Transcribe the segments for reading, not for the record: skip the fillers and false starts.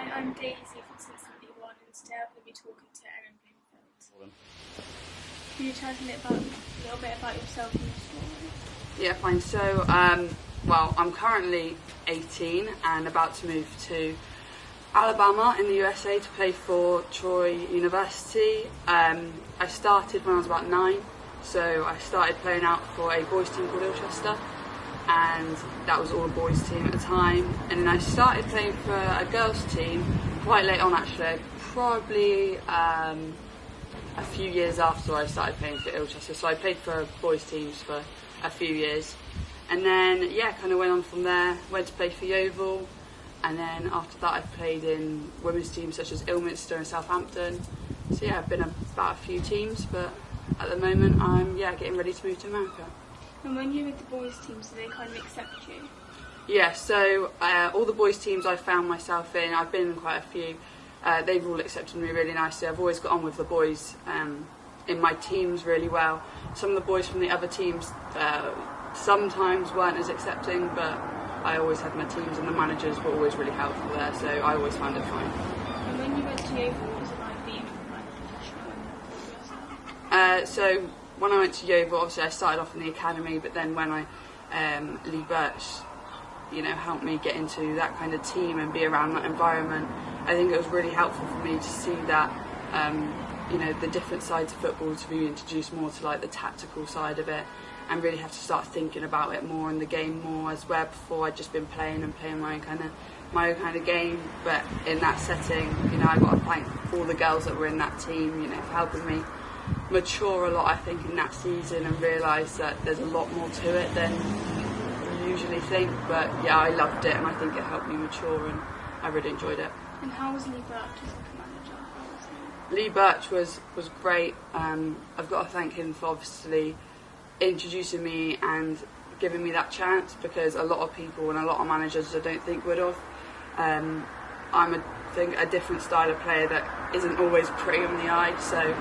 Hi, I'm Daisy from Southampton Women and today I'm going to be talking to Erin Bloomfield. Can you tell us a little bit about yourself and your story? Yeah, fine. So, well, I'm currently 18 and about to move to Alabama in the USA to play for Troy University. I started when I was about 9, so I started playing out for a boys team called Ilchester, and that was all a boys team at the time. And then I started playing for a girls team quite late on, actually, probably a few years after I started playing for Ilchester. So I played for boys teams for a few years, and then kind of went on from there. Went to play for Yeovil, and then after that I played in women's teams such as Ilminster and Southampton. So I've been about a few teams, but at the moment I'm getting ready to move to America. And when you were with the boys teams, do they kind of accept you? Yeah, so all the boys teams I found myself in, I've been in quite a few, they've all accepted me really nicely. I've always got on with the boys in my teams really well. Some of the boys from the other teams sometimes weren't as accepting, but I always had my teams and the managers were always really helpful there, so I always found it fine. And when you went to Yeovil, what was it like being professional and yourself? So when I went to Yeovil, obviously I started off in the academy, but then when Lee Birch, helped me get into that kind of team and be around that environment, I think it was really helpful for me to see that, the different sides of football, to be introduced more to like the tactical side of it, and really have to start thinking about it more and the game more, as where before I'd just been playing my own kind of game. But in that setting, I got to thank all the girls that were in that team, for helping me mature a lot, I think, in that season, and realise that there's a lot more to it than you usually think. But I loved it, and I think it helped me mature, and I really enjoyed it. And how was Lee Birch as a manager? Lee Birch was great. I've got to thank him for obviously introducing me and giving me that chance, because a lot of people and a lot of managers I don't think would have. I'm a different style of player that isn't always pretty on the eye, so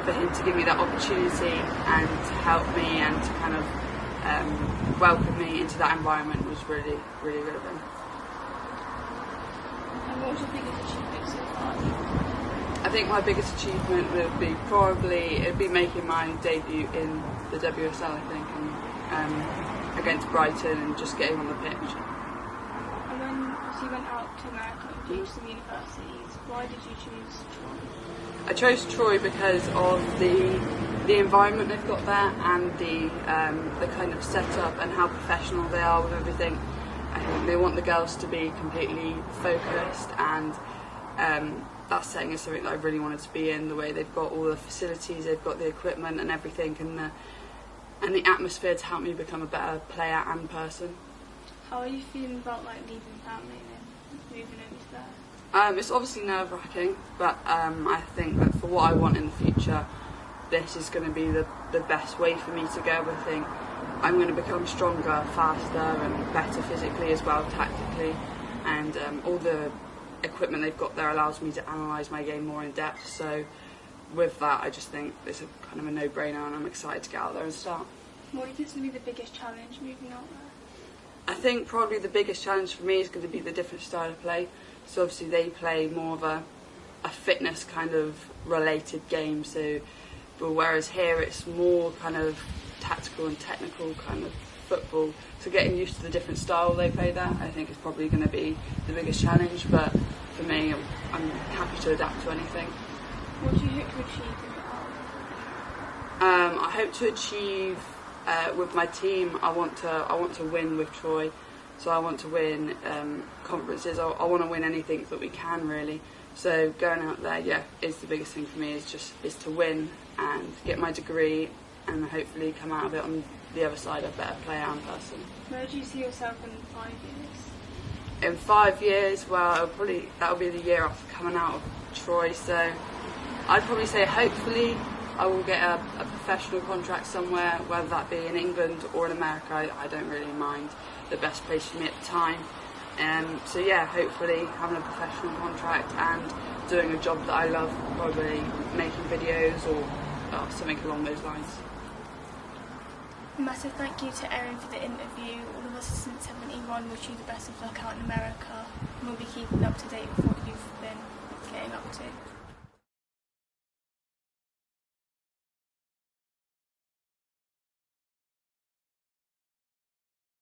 for him to give me that opportunity and to help me and to kind of welcome me into that environment was really, really, really good. And what was your biggest achievement so far? I think my biggest achievement would be making my debut in the WSL, I think, and against Brighton, and just getting on the pitch. And when you went out to America and changed some universities, why did you choose Troy? I chose Troy because of the environment they've got there, and the kind of setup and how professional they are with everything. I think they want the girls to be completely focused, and that setting is something that I really wanted to be in. The way they've got all the facilities, they've got the equipment and everything, and the atmosphere to help me become a better player and person. How are you feeling about leaving family and moving over there? It's obviously nerve-wracking, but I think that for what I want in the future, this is going to be the best way for me to go. I think I'm going to become stronger, faster and better physically as well, tactically, and all the equipment they've got there allows me to analyse my game more in depth. So with that, I just think it's a kind of a no-brainer, and I'm excited to get out there and start. What do you think is going to be the biggest challenge moving out there? I think probably the biggest challenge for me is going to be the different style of play. So obviously they play more of a fitness kind of related game, but whereas here it's more kind of tactical and technical kind of football. So getting used to the different style they play there, I think, is probably going to be the biggest challenge. But for me, I'm happy to adapt to anything. What do you hope to achieve in your I hope to achieve with my team. I want to win with Troy. So I want to win conferences. I want to win anything that we can, really. So going out there, is the biggest thing for me. Is to win and get my degree, and hopefully come out of it on the other side a better player and person. Where do you see yourself in 5 years? In 5 years, well, that'll be the year after coming out of Troy. So I'd probably say hopefully I will get a professional contract somewhere, whether that be in England or in America. I don't really mind. The best place for me at the time. Hopefully having a professional contract and doing a job that I love, probably making videos or something along those lines. A massive thank you to Erin for the interview. All of us since 71 wish you the best of luck out in America, and we'll be keeping up to date with what you've been.